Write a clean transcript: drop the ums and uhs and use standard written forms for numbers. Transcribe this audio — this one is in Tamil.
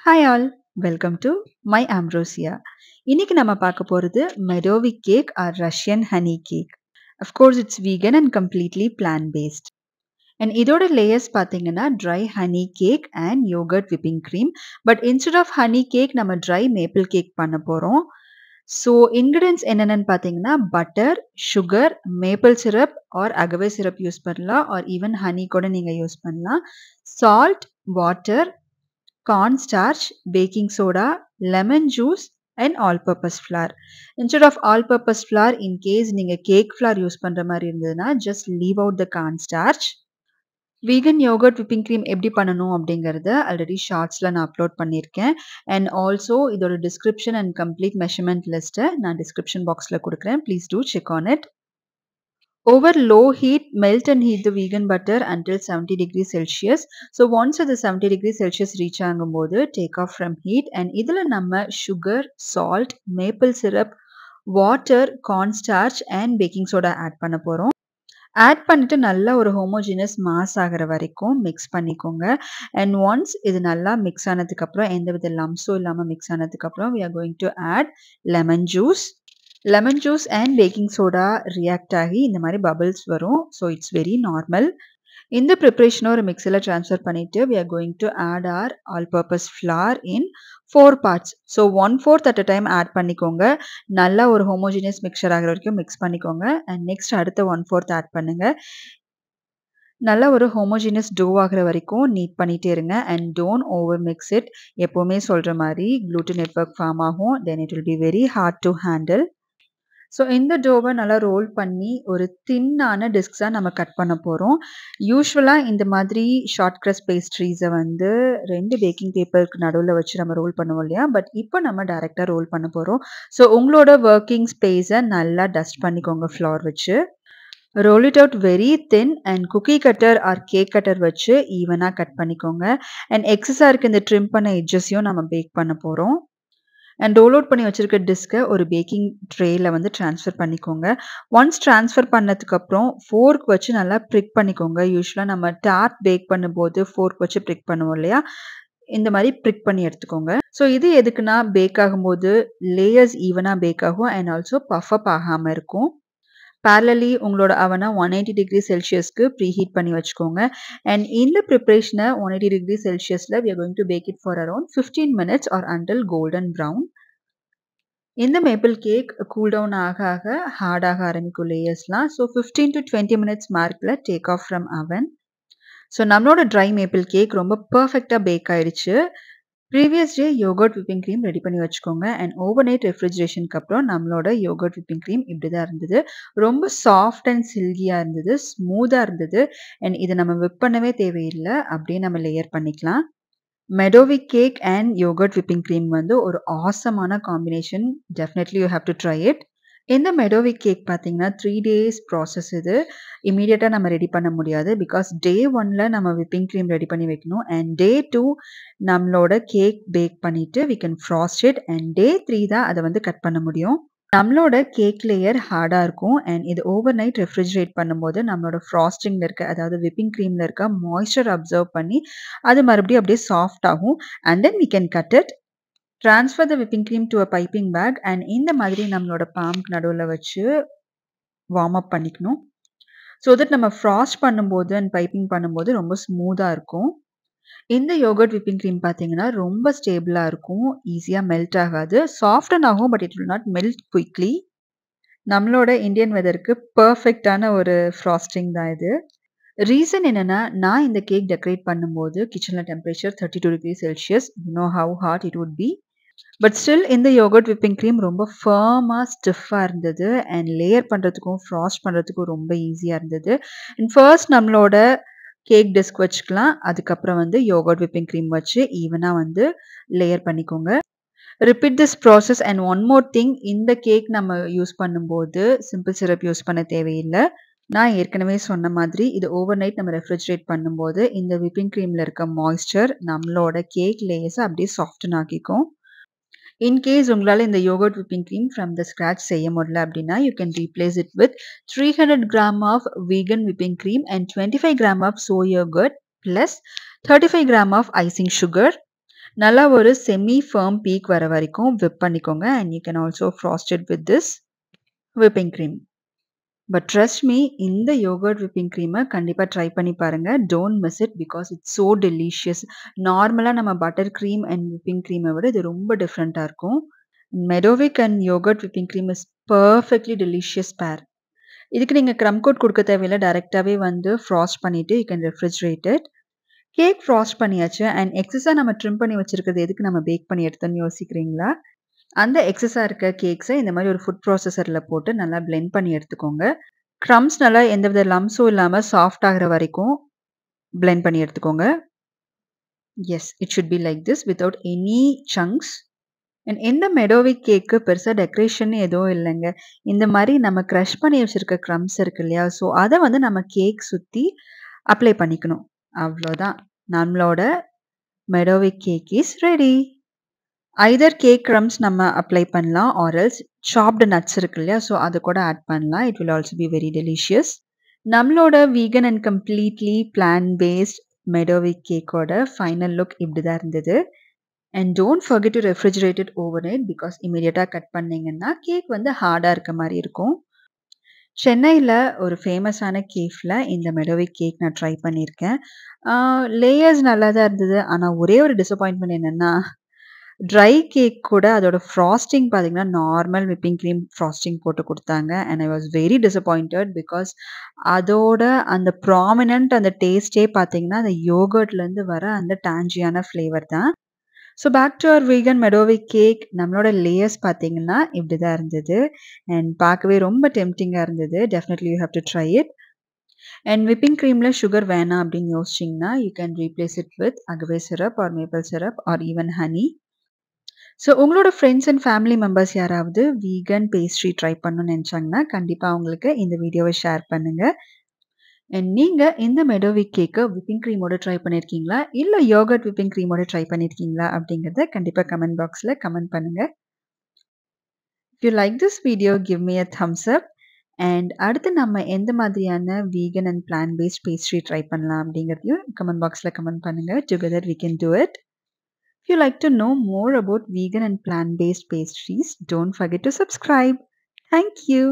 Hi all, welcome to My Ambrosia. இன்னைக்கு நம்ம பார்க்க போறது Medovi cake or Russian honey cake. Of course, it's vegan and completely plant-based. And இதோட layers பார்த்தீங்கன்னா dry honey cake and yogurt whipping cream. But instead of honey cake, நம்ம dry maple cake பண்ண போறோம். So ingredients என்னென்னு பார்த்தீங்கன்னா butter, sugar, maple syrup or agave syrup use பண்ணலாம் or even honey கூட நீங்க யூஸ் பண்ணலாம். Salt, water, cornstarch, baking soda, lemon juice and all-purpose flour. Instead of all-purpose flour, in case நீங்க cake flour யூஸ் பண்ற மாதிரி இருந்ததுன்னா just leave out the cornstarch. Vegan yogurt whipping cream எப்படி பண்ணணும் அப்படிங்கறத ஆல்ரெடி ஷார்ட்ஸ்ல நான் அப்லோட் பண்ணியிருக்கேன். அண்ட் ஆல்சோ இதோட டிஸ்கிரிப்ஷன் அண்ட் கம்ப்ளீட் மெஷர்மெண்ட் லிஸ்ட்டை நான் டிஸ்கிரிப்ஷன் பாக்ஸ்ல கொடுக்குறேன். Please do check on it. Over low heat, melt and heat the vegan butter until 70 degrees Celsius. So once the 70 degrees Celsius reach ஆகும்போது take off from heat and இதில் நம்ம sugar, salt, maple syrup, water, cornstarch and baking soda add பண்ண போறோம். ஆட் பண்ணிட்டு நல்லா ஒரு ஹோமோஜினஸ் மாஸ் ஆகிற வரைக்கும் மிக்ஸ் பண்ணிக்கோங்க. அண்ட் ஒன்ஸ் இது நல்லா மிக்ஸ் ஆனதுக்கப்புறம் எந்தவித லம்ஸும் இல்லாமல் மிக்ஸ் ஆனதுக்கப்புறம் we are going to add lemon juice. Lemon juice and baking soda react ஆகி இந்த மாதிரி பபிள்ஸ் வரும். So it's very normal. இந்த ப்ரிப்ரேஷனை ஒரு மிக்சியில் ட்ரான்ஸ்ஃபர் பண்ணிவிட்டு we are going to add our all-purpose flour in 4 parts. So 1/4 at a time add பண்ணிக்கோங்க. நல்லா ஒரு ஹோமோஜினியஸ் மிக்சர் ஆகிற வரைக்கும் மிக்ஸ் பண்ணிக்கோங்க. அண்ட் நெக்ஸ்ட் அடுத்த 1/4 ஆட் பண்ணுங்க. நல்லா ஒரு ஹோமோஜினியஸ் டோ ஆகிற வரைக்கும் நீட் பண்ணிட்டே இருங்க. And don't over mix it. எப்போவுமே சொல்கிற மாதிரி gluten நெட்வொர்க் ஃபார்ம் ஆகும். Then it will be very hard to handle. So இந்த டோவை நல்லா ரோல் பண்ணி ஒரு தின்னான டிஸ்க்ஸாக நம்ம கட் பண்ண போகிறோம். யூஸ்வலாக இந்த மாதிரி ஷார்ட் க்ரஸ்ட் பேஸ்ட்ரீஸை வந்து 2 பேக்கிங் பேப்பருக்கு நடுவில் வச்சு நம்ம ரோல் பண்ணுவோம் இல்லையா? பட் இப்போ நம்ம டைரெக்டாக ரோல் பண்ண போகிறோம். ஸோ உங்களோட ஒர்க்கிங் ஸ்பேஸை நல்லா டஸ்ட் பண்ணிக்கோங்க ஃப்ளார் வச்சு. Roll it out very thin and cookie cutter or cake cutter வச்சு ஈவனாக கட் பண்ணிக்கோங்க. அண்ட் எக்ஸஸாக இருக்க இந்த ட்ரிம் பண்ண எட்ஜஸையும் நம்ம பேக் பண்ண போகிறோம். அண்ட் ரோல் அவுட் பண்ணி வச்சிருக்க டிஸ்கை ஒரு பேக்கிங் ட்ரேயில் வந்து ட்ரான்ஸ்ஃபர் பண்ணிக்கோங்க. ஒன்ஸ் ட்ரான்ஸ்ஃபர் பண்ணதுக்கப்புறம் ஃபோர்க் வச்சு நல்லா ப்ரிக் பண்ணிக்கோங்க. யூஸ்வலாக நம்ம டார்ட் பேக் பண்ணும்போது ஃபோர்க் வச்சு ப்ரிக் பண்ணுவோம் இல்லையா? இந்த மாதிரி ப்ரிக் பண்ணி எடுத்துக்கோங்க. ஸோ இது எதுக்குன்னா பேக் ஆகும்போது லேயர்ஸ் ஈவனாக பேக் ஆகும் அண்ட் ஆல்சோ பஃப் அப் ஆகாமல் இருக்கும். பேரலி உங்களோட அவனை 180 டிகிரி செல்சியஸ்க்கு ப்ரீஹீட் பண்ணி வச்சுக்கோங்க. அண்ட் இந்த ப்ரிப்ரேஷனை 180 டிகிரி செல்சியஸில் we are going to bake it for around 15 minutes or until golden brown. இந்த மேப்பிள் கேக் கூல் டவுன் ஆக ஆக ஹார்டாக ஆரம்பிக்கும் லேயர்ஸ்லாம். ஸோ 15 to 20 minutes மார்க்கில் டேக் ஆஃப் ஃப்ரம் அவன். ஸோ நம்மளோட ட்ரை மேப்பிள் கேக் ரொம்ப பர்ஃபெக்டாக பேக் ஆயிடுச்சு. Previous day yoghurt whipping cream ready பண்ணி வச்சுக்கோங்க. அண்ட் ஓவர் நைட் ரெஃப்ரிஜரேஷனுக்கு அப்புறம் நம்மளோட யோகர்ட் விப்பிங் க்ரீம் இப்படி தான் இருந்தது. ரொம்ப சாஃப்ட் அண்ட் சில்கியாக இருந்தது, ஸ்மூத்தாக இருந்தது. அண்ட் இதை நம்ம விப் பண்ணவே தேவையில்லை, அப்படியே நம்ம லேயர் பண்ணிக்கலாம். Medovi cake and yogurt whipping cream வந்து ஒரு ஆசமான combination. Definitely you have to try it. இந்த Medovi கேக் பார்த்தீங்கன்னா 3 days ப்ராசஸ் இது. இமீடியட்டாக நம்ம ரெடி பண்ண முடியாது. பிகாஸ் டே 1ல நம்ம விப்பிங் க்ரீம் ரெடி பண்ணி வைக்கணும். அண்ட் டே 2 நம்மளோட கேக் பேக் பண்ணிவிட்டு we can frost it. And day 3 தான் அதை வந்து கட் பண்ண முடியும். நம்மளோட கேக் லேயர் ஹார்டாக இருக்கும். அண்ட் இது ஓவர் நைட் ரெஃப்ரிஜரேட் பண்ணும்போது நம்மளோட ஃப்ராஸ்டிங்கில் இருக்க, அதாவது விப்பிங் க்ரீமில் இருக்க மாய்ஸ்சர் அப்சர்வ் பண்ணி அது மறுபடியும் அப்படியே சாஃப்ட் ஆகும். And then we can cut it. Transfer the whipping cream to a piping back. And இந்த மாதிரி நம்மளோட பாம்க்கு நடுவில் வச்சு வார்ம் அப் பண்ணிக்கணும். ஸோ தட் நம்ம ஃப்ராஸ்ட் பண்ணும்போது அண்ட் பைப்பிங் பண்ணும்போது ரொம்ப ஸ்மூத்தாக இருக்கும். இந்த யோகர்ட் விப்பிங் க்ரீம் பார்த்தீங்கன்னா ரொம்ப ஸ்டேபிளாக இருக்கும். ஈஸியாக மெல்ட் ஆகாது. சாஃப்டன் ஆகும், but it will not melt quickly. நம்மளோட இந்தியன் வெதருக்கு பர்ஃபெக்டான ஒரு ஃப்ராஸ்டிங் தான் இது. ரீசன் என்னன்னா, நான் இந்த கேக் டெக்கரேட் பண்ணும்போது கிச்சனில் temperature 32 degree Celsius. You know how hot it would be. But still இந்த யோகர்ட் விப்பிங் க்ரீம் ரொம்ப ஃபர்மாக ஸ்டிஃபாக இருந்தது. அண்ட் லேயர் பண்ணுறதுக்கும் ஃப்ராஸ்ட் பண்ணுறதுக்கும் ரொம்ப ஈஸியாக இருந்தது. அண்ட் ஃபர்ஸ்ட் நம்மளோட கேக் டிஸ்க் வச்சுக்கலாம். அதுக்கப்புறம் வந்து யோகர்ட் விப்பிங் க்ரீம் வச்சு ஈவனாக வந்து லேயர் பண்ணிக்கோங்க. Repeat this process. And one more thing, இந்த கேக் நம்ம யூஸ் பண்ணும்போது சிம்பிள் சிரப் யூஸ் பண்ண தேவையில்லை. நான் ஏற்கனவே சொன்ன மாதிரி இது ஓவர் நைட் நம்ம ரெஃப்ரிஜரேட் பண்ணும்போது இந்த விப்பிங் க்ரீமில் இருக்க மாய்ஸ்சர் நம்மளோட கேக் லேயர்ஸை அப்படியே சாஃப்டன் ஆக்கிக்கும். இன்கேஸ் உங்களால் இந்த yogurt whipping cream from the scratch செய்ய முடியல அப்படின்னா you can replace it with 300 gram of vegan whipping cream and 25 gram of soy yogurt plus 35 gram of icing sugar. நல்லா ஒரு செமி ஃபர்ம் பீக் வர வரைக்கும் விப் பண்ணிக்கோங்க. And you can also frost it with this whipping cream. But trust me, இந்த யோகர்ட் விப்பிங் கிரீம கண்டிப்பா ட்ரை பண்ணி பாருங்க. Don't miss it because it's so delicious. நார்மலா நம்ம பட்டர் கிரீம் அண்ட் விப்பிங் கிரீம விட இது ரொம்ப டிஃபரெண்ட்டா இருக்கும். Medovik and yogurt whipping cream is perfectly delicious pair. இதுக்கு நீங்க க்ரம் கோட் குடுக்க தேவையில்ல. டைரக்ட்டாவே வந்து ஃப்ராஸ்ட் பண்ணிட்டு you can refrigerate it. Cake frost பண்ணியாச்சு. அண்ட் எக்ஸஸா நம்ம ட்ரிம் பண்ணி வச்சிருக்கிறது எதுக்கு நம்ம பேக் பண்ணி எடுத்தோம்னு யோசிக்கிறீங்களா? அந்த எக்ஸஸா இருக்க கேக்ஸ இந்த மாரி ஒரு ஃபுட் ப்ராசஸர்ல போட்டு நல்லா பிளெண்ட் பண்ணி எடுத்துக்கோங்க. க்ரம்ஸ் நல்லா எந்தவித லம்ப்ஸும் இல்லாம சாஃப்ட் ஆகுற வரைக்கும் பிளெண்ட் பண்ணி எடுத்துக்கோங்க. Yes, it should be like this without any chunks. And இந்த மெடோவிக் கேக்கு பெருசா டெக்கரேஷன் எதுவும் இல்லங்க. இந்த மாரி நம்ம கிரஷ் பண்ணி வச்சிருக்க க்ரம்ஸ் இருக்கு இல்லையா? ஸோ அத வந்து நம்ம கேக் சுத்தி அப்ளை பண்ணிக்கணும். அவ்ளோதான். நம்மளோட medovik cake is ready. Either cake crumbs நம்ம அப்ளை பண்ணலாம் ஆர் எல்ஸ் சாப்டு நட்ஸ் இருக்கு இல்லையா? ஸோ அது கூட ஆட் பண்ணலாம். It will also be very delicious. நம்மளோட vegan and completely plant based medovik கேக்கோட ஃபைனல் லுக் இப்படி தான் இருந்தது. And don't forget to refrigerate it overnight because இமிடியேட்டா கட் பண்ணீங்கன்னா கேக் வந்து ஹார்டா இருக்க மாரி இருக்கும். சென்னையில ஒரு ஃபேமஸான கேஃப்ல இந்த மெடோவிக் கேக் நான் ட்ரை பண்ணியிருக்கேன். லேயர்ஸ் நல்லா தான் இருந்தது. ஆனா ஒரே ஒரு டிசப்பாயின்ட்மென்ட் என்னன்னா, ட்ரை கேக் கூட அதோட ஃப்ராஸ்டிங் பார்த்தீங்கன்னா, நார்மல் விப்பிங் கிரீம் ஃப்ராஸ்டிங் போட்டு குடுத்தாங்க. And I was very disappointed because அதோட அந்த ப்ராமினன்ட் அந்த டேஸ்ட்டே பார்த்தீங்கன்னா, அந்த யோகர்ட்லேருந்து வர அந்த டான்ஜியான ஃப்ளேவர் தான். So back to our vegan medovik cake. நம்மளோட லேயர்ஸ் பார்த்தீங்கன்னா, இப்படி தான் இருந்தது. அண்ட் பார்க்கவே ரொம்ப டெம்ப்டிங்கா இருந்தது. Definitely you have to try it. And whipping கிரீம்ல சுகர் வேணாம் அப்படின்னு யோசிச்சீங்கன்னா, you can replace it with agave syrup or maple syrup or even honey. So உங்களோட ஃப்ரெண்ட்ஸ் அண்ட் ஃபேமிலி மெம்பர்ஸ் யாராவது வீகன் பேஸ்ட்ரி ட்ரை பண்ணணும்னு நெனச்சாங்கன்னா, கண்டிப்பா அவங்களுக்கு இந்த வீடியோவ ஷேர் பண்ணுங்க. அண்ட் நீங்க இந்த மெடோவிக் கேக்க விப்பிங் கிரீமோட ட்ரை பண்ணியிருக்கீங்களா? இல்ல யோகர்ட் விப்பிங் கிரீமோட ட்ரை பண்ணியிருக்கீங்களா? அப்படிங்கிறத கண்டிப்பா கமெண்ட் பாக்ஸ்ல கமெண்ட் பண்ணுங்க. If you like this video give me a thumbs up. And அடுத்து நம்ம எந்த மாதிரியான vegan and plant based pastry try பண்ணலாம் அப்படிங்கிறதையும் கமெண்ட் பாக்ஸ்ல கமெண்ட் பண்ணுங்க. Together we can do it. If you like to know more about vegan and plant-based pastries, don't forget to subscribe. Thank you.